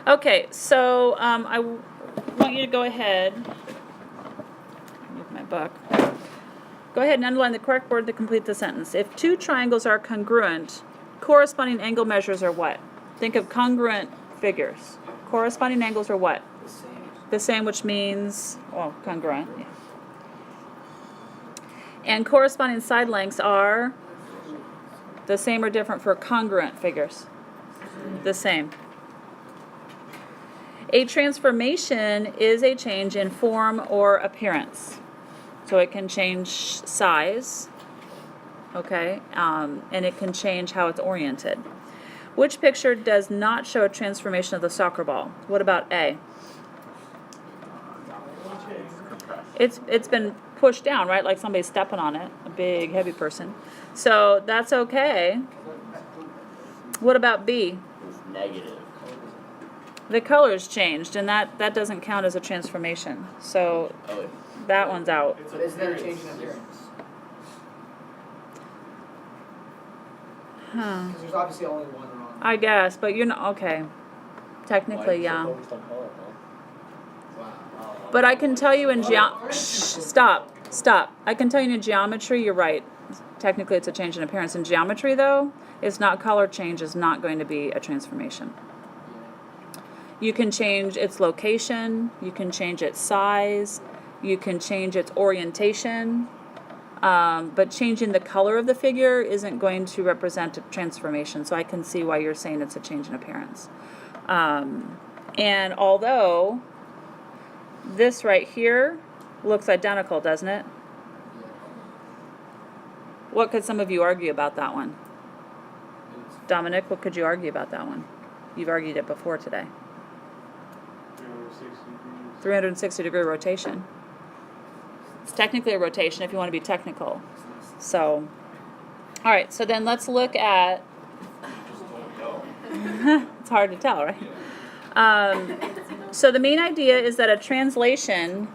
Okay, so I want you to go ahead, move my book. Go ahead and underline the correct word to complete the sentence. If two triangles are congruent, corresponding angle measures are what? Think of congruent figures. Corresponding angles are what? The same. The same, which means, well, congruent. Yeah. And corresponding side lengths are the same or different for congruent figures? The same. A transformation is a change in form or appearance. So it can change size, okay, and it can change how it's oriented. Which picture does not show a transformation of the soccer ball? What about A? It's been pushed down, right? Like somebody's stepping on it, a big, heavy person. So that's okay. What about B? It's negative. The color's changed, and that doesn't count as a transformation. So that one's out. But isn't that a change in appearance? Huh. Because there's obviously only one wrong. I guess, but you're not, okay. Technically, yeah. Wow. But I can tell you in stop. I can tell you in geometry, you're right. Technically, it's a change in appearance. In geometry, though, it's not color change is not going to be a transformation. You can change its location, you can change its size, you can change its orientation, but changing the color of the figure isn't going to represent a transformation, so I can see why you're saying it's a change in appearance. And although this right here looks identical, doesn't it? What could some of you argue about that one? Dominic, what could you argue about that one? You've argued it before today. 360-degree rotation. It's technically a rotation if you want to be technical. So, all right, so then let's look at, it's hard to tell, right? So the main idea is that a translation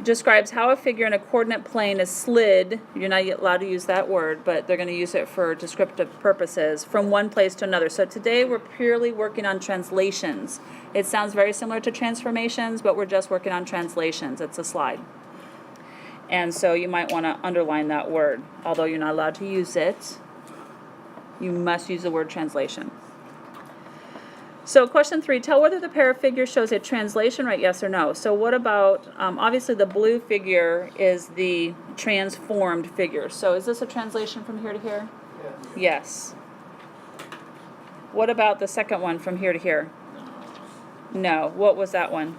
describes how a figure in a coordinate plane is slid, you're not allowed to use that word, but they're going to use it for descriptive purposes, from one place to another. So today we're purely working on translations. It sounds very similar to transformations, but we're just working on translations. It's a slide. And so you might want to underline that word. Although you're not allowed to use it, you must use the word translation. So question 3, tell whether the pair of figures shows a translation, right? Yes or no. So what about, obviously the blue figure is the transformed figure. So is this a translation from here to here? Yes. What about the second one from here to here? No. What was that one?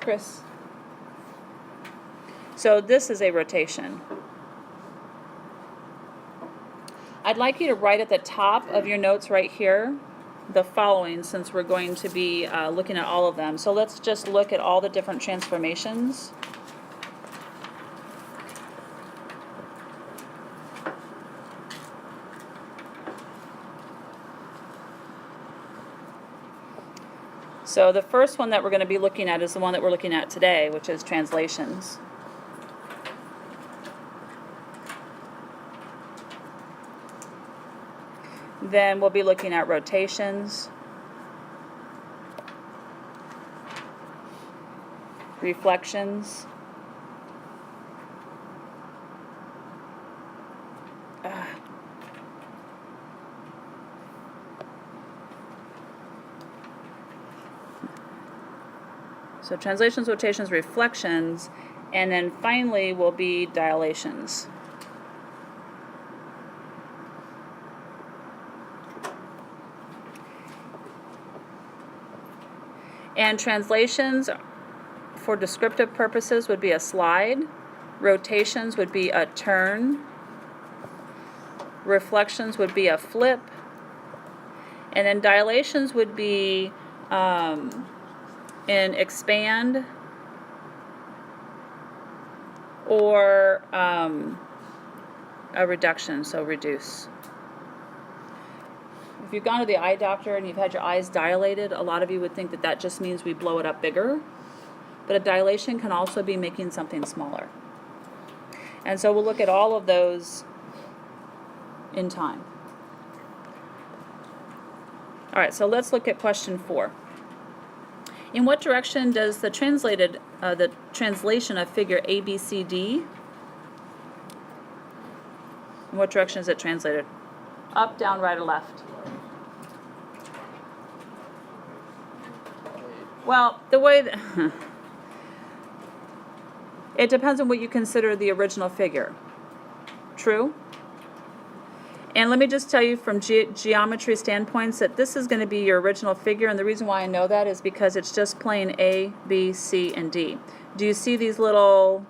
Chris? So this is a rotation. I'd like you to write at the top of your notes right here the following, since we're going to be looking at all of them. So let's just look at all the different transformations. So the first one that we're going to be looking at is the one that we're looking at today, which is translations. Then we'll be looking at rotations, reflections, so translations, rotations, reflections, and then finally will be dilations. And translations for descriptive purposes would be a slide. Rotations would be a turn. Reflections would be a flip. And then dilations would be an expand or a reduction, so reduce. If you've gone to the eye doctor and you've had your eyes dilated, a lot of you would think that that just means we blow it up bigger. But a dilation can also be making something smaller. And so we'll look at all of those in time. All right, so let's look at question 4. In what direction does the translation of figure ABCD, in what direction is it translated? Up, down, right, or left? Well, the way that it depends on what you consider the original figure. True? And let me just tell you from geometry standpoints that this is going to be your original figure, and the reason why I know that is because it's just plain A, B, C, and D. Do you see these little,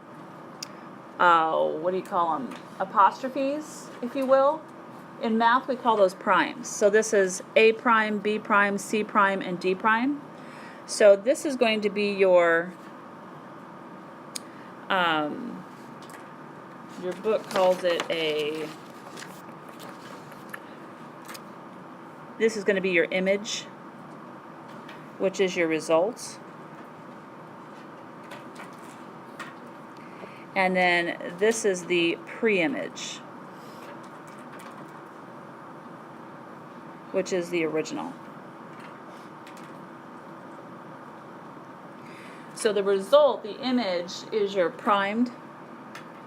what do you call them, apostrophes, if you will? In math, we call those primes. So this is A prime, B prime, C prime, and D prime. So this is going to be your book calls it this is going to be your image, which is your results. And then this is the pre-image, which is the original. So the result, the image, is your primed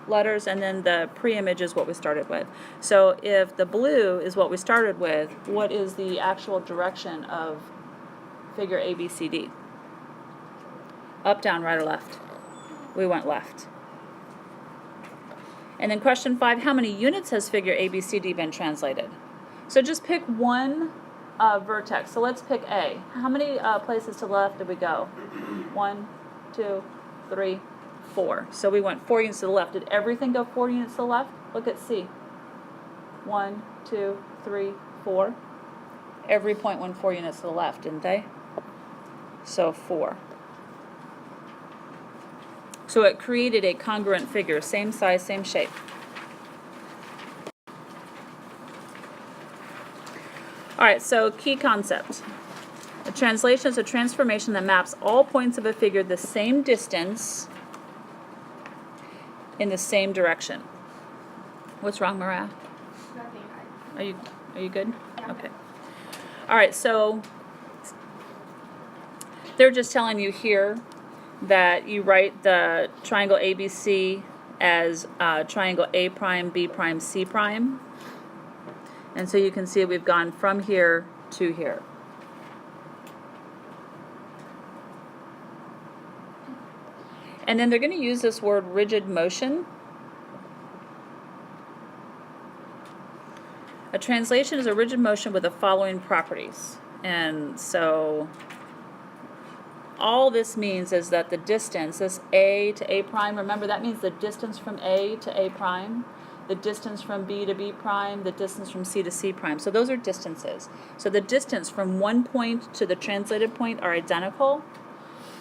letters, and then the pre-image is what we started with. So if the blue is what we started with, what is the actual direction of figure ABCD? Up, down, right, or left? We went left. And then question 5, how many units has figure ABCD been translated? So just pick one vertex. So let's pick A. How many places to the left did we go? 1, 2, 3, 4. So we went 4 units to the left. Did everything go 4 units to the left? Look at C. 1, 2, 3, 4. Every point went 4 units to the left, didn't they? So 4. So it created a congruent figure, same size, same shape. All right, so key concept. A translation is a transformation that maps all points of a figure the same distance in the same direction. What's wrong, Mariah? Nothing. Are you good? Yeah. Okay. All right, so they're just telling you here that you write the triangle ABC as triangle A prime, B prime, C prime. And so you can see we've gone from here to here. And then they're going to use this word rigid motion. A translation is a rigid motion with the following properties. And so all this means is that the distance, this A to A prime, remember that means the distance from A to A prime, the distance from B to B prime, the distance from C to C prime. So those are distances. So the distance from one point to the translated point are identical.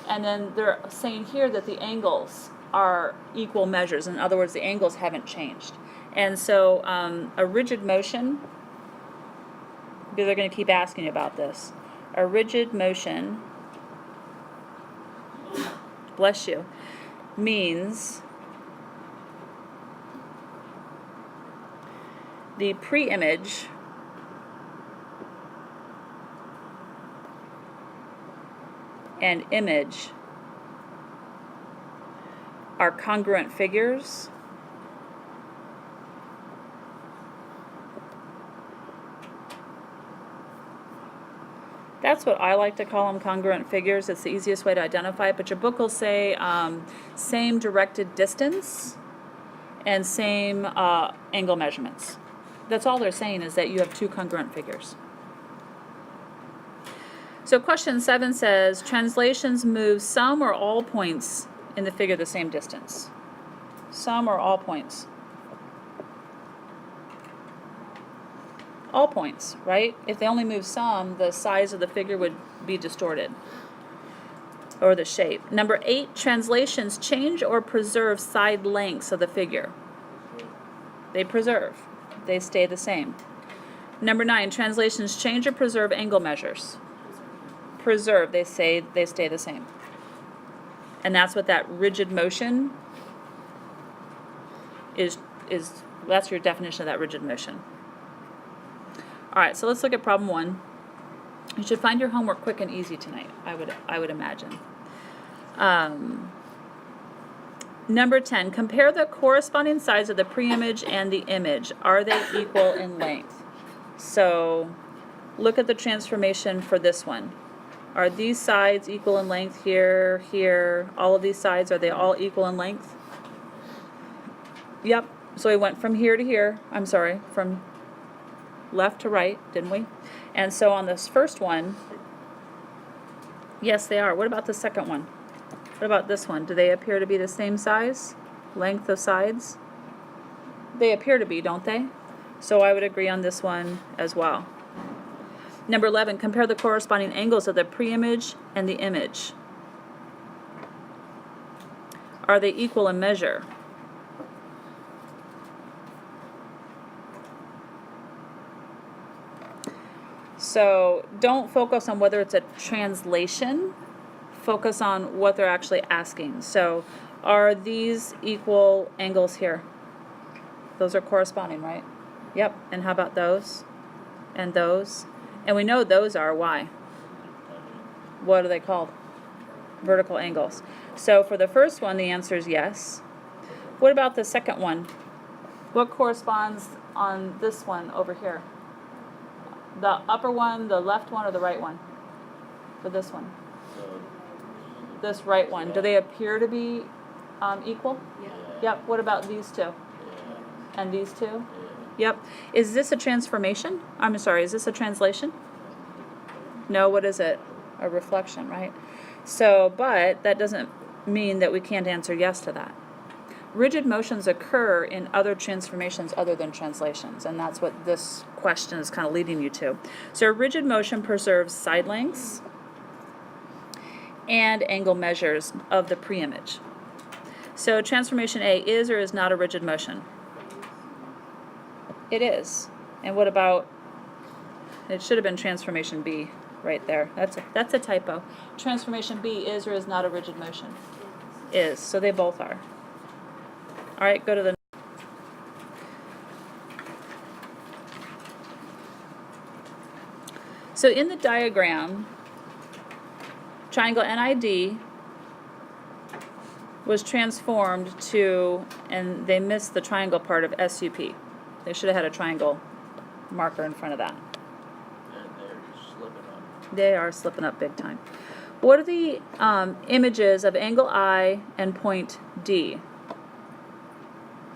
And then they're saying here that the angles are equal measures. In other words, the angles haven't changed. And so a rigid motion, because they're going to keep asking you about this, a rigid motion, bless you, means the pre-image and image are congruent figures That's what I like to call them, congruent figures. It's the easiest way to identify it, but your book will say same directed distance and same angle measurements. That's all they're saying, is that you have two congruent figures. So question 7 says, translations move some or all points in the figure the same distance. Some or all points. All points, right? If they only move some, the size of the figure would be distorted, or the shape. Number 8, translations change or preserve side lengths of the figure. They preserve. They stay the same. Number 9, translations change or preserve angle measures. Preserve. They stay the same. And that's what that rigid motion is. That's your definition of that rigid motion. All right, so let's look at problem 1. You should find your homework quick and easy tonight, I would imagine. Number 10, compare the corresponding sides of the pre-image and the image. Are they equal in length? So look at the transformation for this one. Are these sides equal in length here, here, all of these sides, are they all equal in length? Yep, so we went from here to here, from left to right, didn't we? And so on this first one, yes they are. What about the second one? What about this one? Do they appear to be the same size? Length of sides? They appear to be, don't they? So I would agree on this one as well. Number 11, compare the corresponding angles of the pre-image and the image. Are they equal in measure? So don't focus on whether it's a translation. Focus on what they're actually asking. So are these equal angles here? Those are corresponding, right? Yep. And how about those? And those? And we know those are, why? What are they called? Vertical angles. So for the first one, the answer is yes. What about the second one? What corresponds on this one over here? The upper one, the left one, or the right one? For this one? This right one. Do they appear to be equal? Yeah. Yep. What about these two? And these two? Yep. Is this a transformation? I'm sorry, is this a translation? No, what is it? A reflection, right? So, but that doesn't mean that we can't answer yes to that. Rigid motions occur in other transformations other than translations, and that's what this question is kind of leading you to. So a rigid motion preserves side lengths and angle measures of the pre-image. So transformation A is or is not a rigid motion? It is. And what about, it should have been transformation B right there. That's a typo. Transformation B is or is not a rigid motion? Is. So they both are. All right, go to the So in the diagram, triangle NID was transformed to, and they missed the triangle part of SUP. They should have had a triangle marker in front of that. And they're slipping up. They are slipping up big time. What are the images of angle I and point D?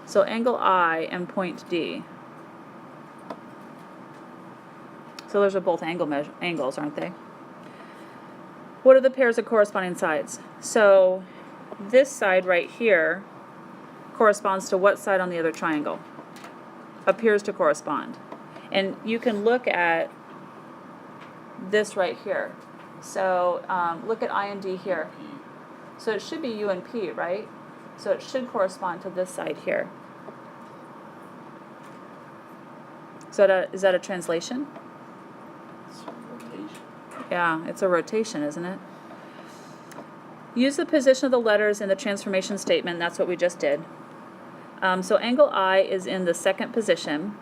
So angle I and point D. So those are both angles, aren't they? What are the pairs of corresponding sides? So this side right here corresponds to what side on the other triangle? Appears to correspond. And you can look at this right here. So look at I and D here. So it should be U and P, right? So it should correspond to this side here. So is that a translation? It's a rotation. Yeah, it's a rotation, isn't it? Use the position of the letters in the transformation statement. That's what we just did. So angle I is in the second position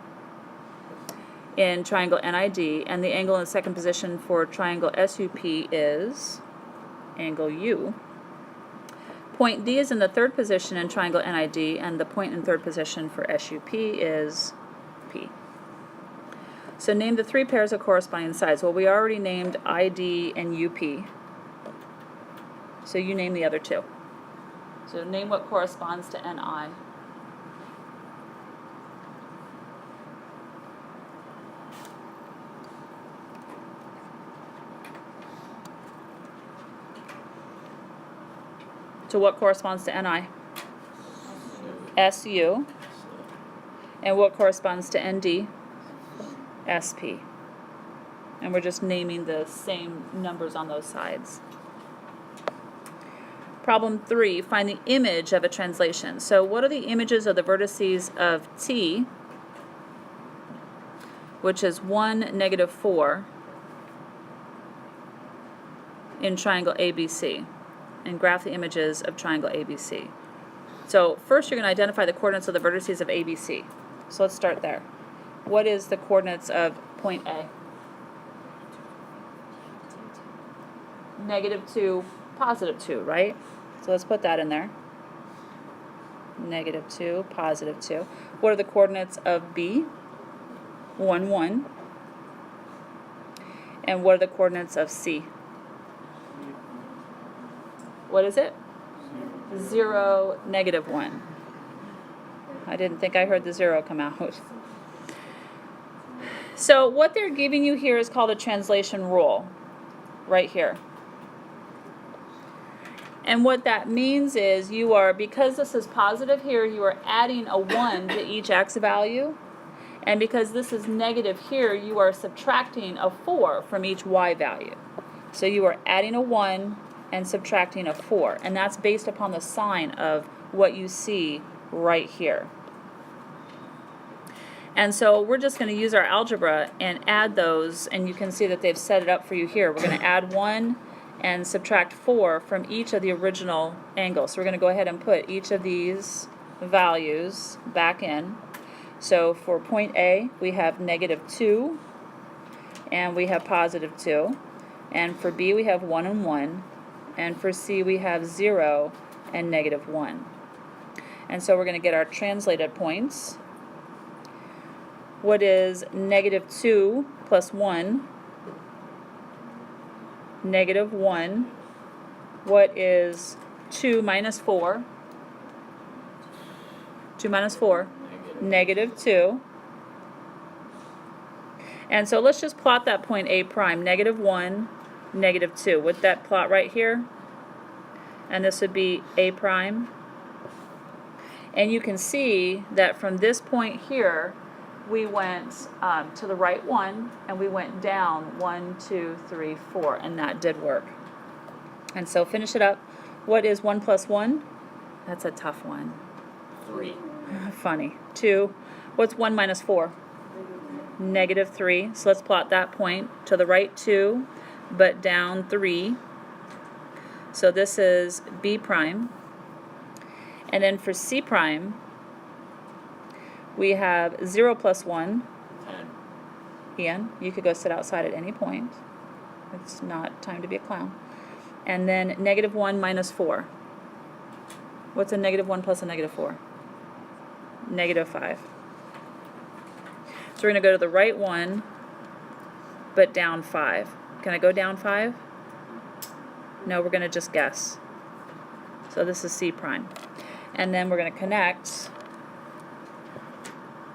in triangle NID, and the angle in the second position for triangle SUP is angle U. Point D is in the third position in triangle NID, and the point in third position for SUP is P. So name the three pairs of corresponding sides. Well, we already named ID and UP. So you name the other two. So name what corresponds to NI. To what corresponds to NI? SU. And what corresponds to ND? SP. And we're just naming the same numbers on those sides. Problem 3, find the image of a translation. So what are the images of the vertices of T, which is 1, negative 4, in triangle ABC? And graph the images of triangle ABC. So first you're going to identify the coordinates of the vertices of ABC. So let's start there. What is the coordinates of point A? -2, +2, right? So let's put that in there. -2, +2. What are the coordinates of B? 1, 1. And what are the coordinates of C? What is it? 0, -1. I didn't think I heard the 0 come out. So what they're giving you here is called a translation rule, right here. And what that means is you are, because this is positive here, you are adding a 1 to each x value. And because this is negative here, you are subtracting a 4 from each y value. So you are adding a 1 and subtracting a 4. And that's based upon the sign of what you see right here. And so we're just going to use our algebra and add those, and you can see that they've set it up for you here. We're going to add 1 and subtract 4 from each of the original angles. So we're going to go ahead and put each of these values back in. So for point A, we have -2, and we have +2. And for B, we have 1 and 1. And for C, we have 0 and -1. And so we're going to get our translated points. What is -2 plus 1? -1. What is 2 minus 4? 2 minus 4? -2. And so let's just plot that point A prime, -1, -2. With that plot right here, and this would be A prime. And you can see that from this point here, we went to the right 1, and we went down 1, 2, 3, 4, and that did work. And so finish it up. What is 1 plus 1? That's a tough one. 3. Funny. 2. What's 1 minus 4? -3. So let's plot that point. To the right 2, but down 3. So this is B prime. And then for C prime, we have 0 plus 1. 10. Ian, you could go sit outside at any point. It's not time to be a clown. And then -1 minus 4. What's a -1 plus a -4? -5. So we're going to go to the right 1, but down 5. Can I go down 5? No, we're going to just guess. So this is C prime. And then we're going to connect.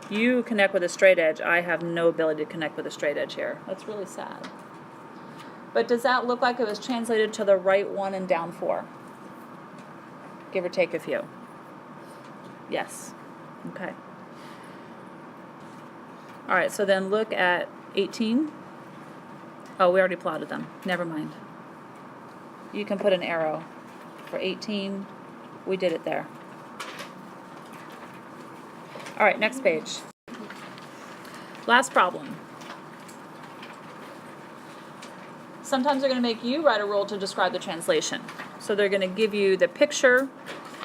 You connect with a straight edge. I have no ability to connect with a straight edge here. That's really sad. But does that look like it was translated to the right 1 and down 4? Give or take a few. Yes. Okay. All right, so then look at 18. Oh, we already plotted them. Never mind. You can put an arrow for 18. We did it there. All right, next page. Last problem. Sometimes they're going to make you write a rule to describe the translation. So they're going to give you the picture,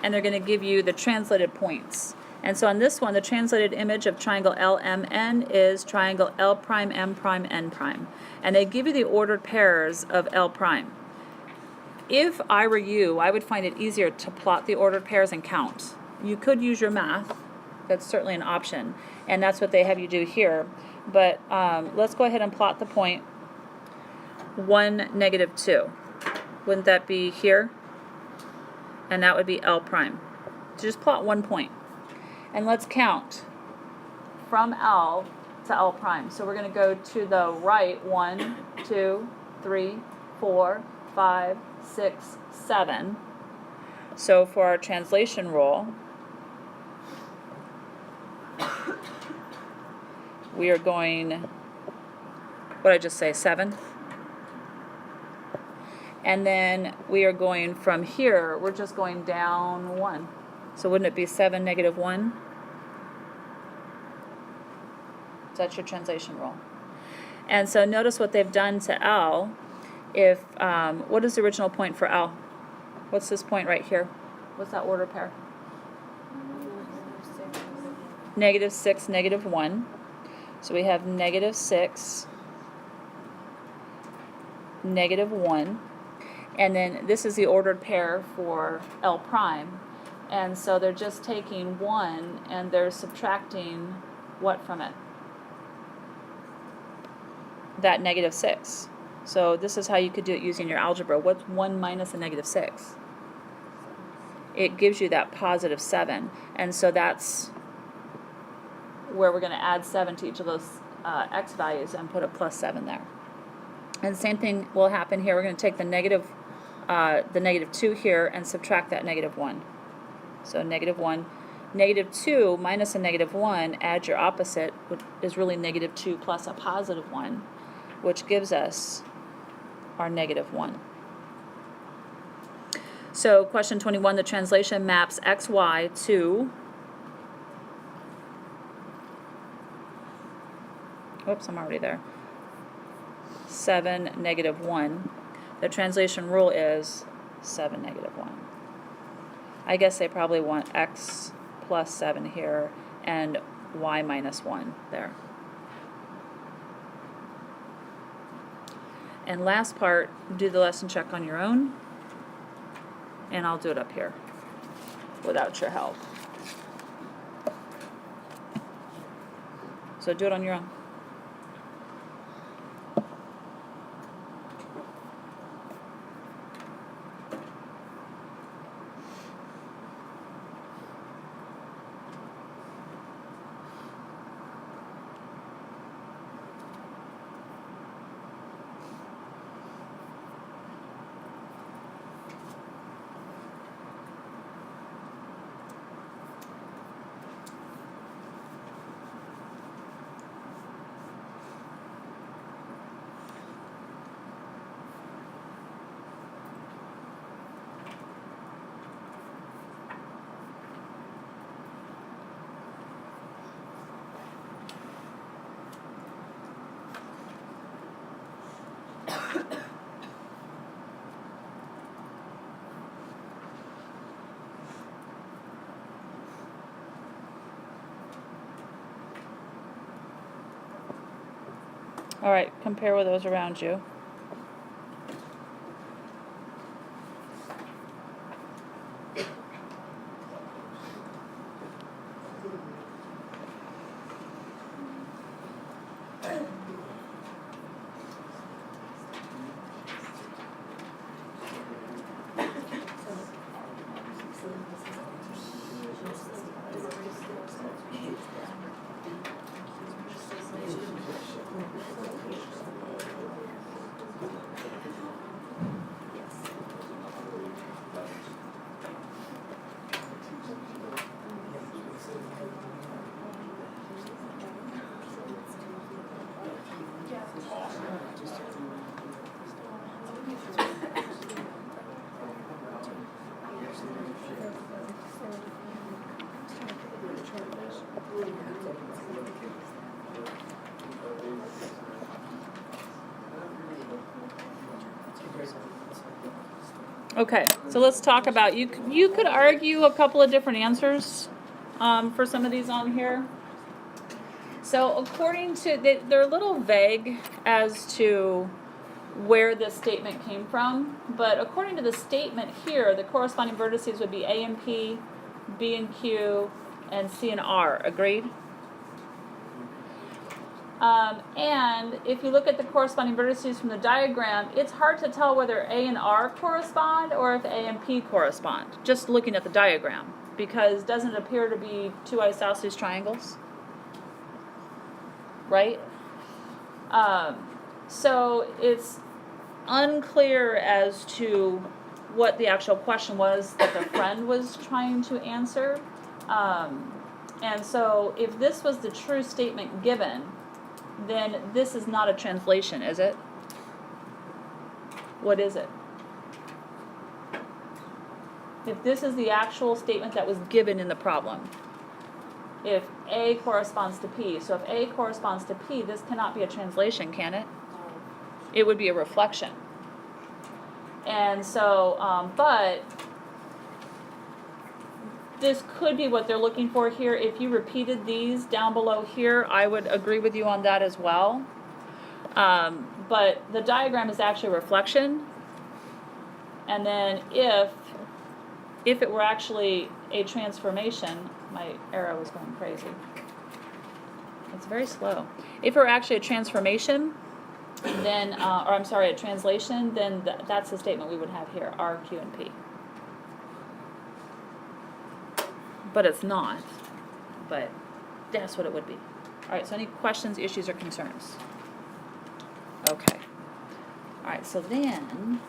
and they're going to give you the translated points. And so on this one, the translated image of triangle LMN is triangle L prime, M prime, N prime. And they give you the ordered pairs of L prime. If I were you, I would find it easier to plot the ordered pairs and count. You could use your math. That's certainly an option. And that's what they have you do here. But let's go ahead and plot the point 1, -2. Wouldn't that be here? And that would be L prime. So just plot 1 point. And let's count from L to L prime. So we're going to go to the right 1, 2, 3, 4, 5, 6, 7. So for our translation rule, we are going, what did I just say, 7? And then we are going from here, we're just going down 1. So wouldn't it be 7, -1? That's your translation rule. And so notice what they've done to L. If what is the original point for L? What's this point right here? What's that order pair? -6, -1. So we have -6, -1. And then this is the ordered pair for L prime. And so they're just taking 1 and they're subtracting what from it? That -6. So this is how you could do it using your algebra. What's 1 minus a -6? It gives you that +7. And so that's where we're going to add 7 to each of those x values and put a +7 there. And same thing will happen here. We're going to take the -2 here and subtract that -1. So -1. -2 minus a -1, add your opposite, which is really -2 plus a +1, which gives us our -1. So question 21, the translation maps xy to, oops, I'm already there, 7, -1. The translation rule is 7, -1. I guess they probably want x plus 7 here and y minus 1 there. And last part, do the lesson check on your own, and I'll do it up here without your help. So do it on your own. All right, compare with those around you. Okay, so let's talk about, you could argue a couple of different answers for some of these on here. So according to, they're a little vague as to where this statement came from, but according to the statement here, the corresponding vertices would be A and P, B and Q, and C and R. Agreed? And if you look at the corresponding vertices from the diagram, it's hard to tell whether A and R correspond or if A and P correspond, just looking at the diagram, because doesn't it appear to be two isosceles triangles? Right? So it's unclear as to what the actual question was that the friend was trying to answer. And so if this was the true statement given, then this is not a translation, is it? What is it? If this is the actual statement that was given in the problem, if A corresponds to P, so if A corresponds to P, this cannot be a translation, can it? It would be a reflection. And so, but this could be what they're looking for here. If you repeated these down below here, I would agree with you on that as well. But the diagram is actually a reflection. And then if it were actually a transformation, my arrow is going crazy. It's very slow. If it were actually a transformation, then, or I'm sorry, a translation, then that's the statement we would have here, R, Q, and P. But it's not. But that's what it would be. All right, so any questions, issues, or concerns? Okay. All right, so then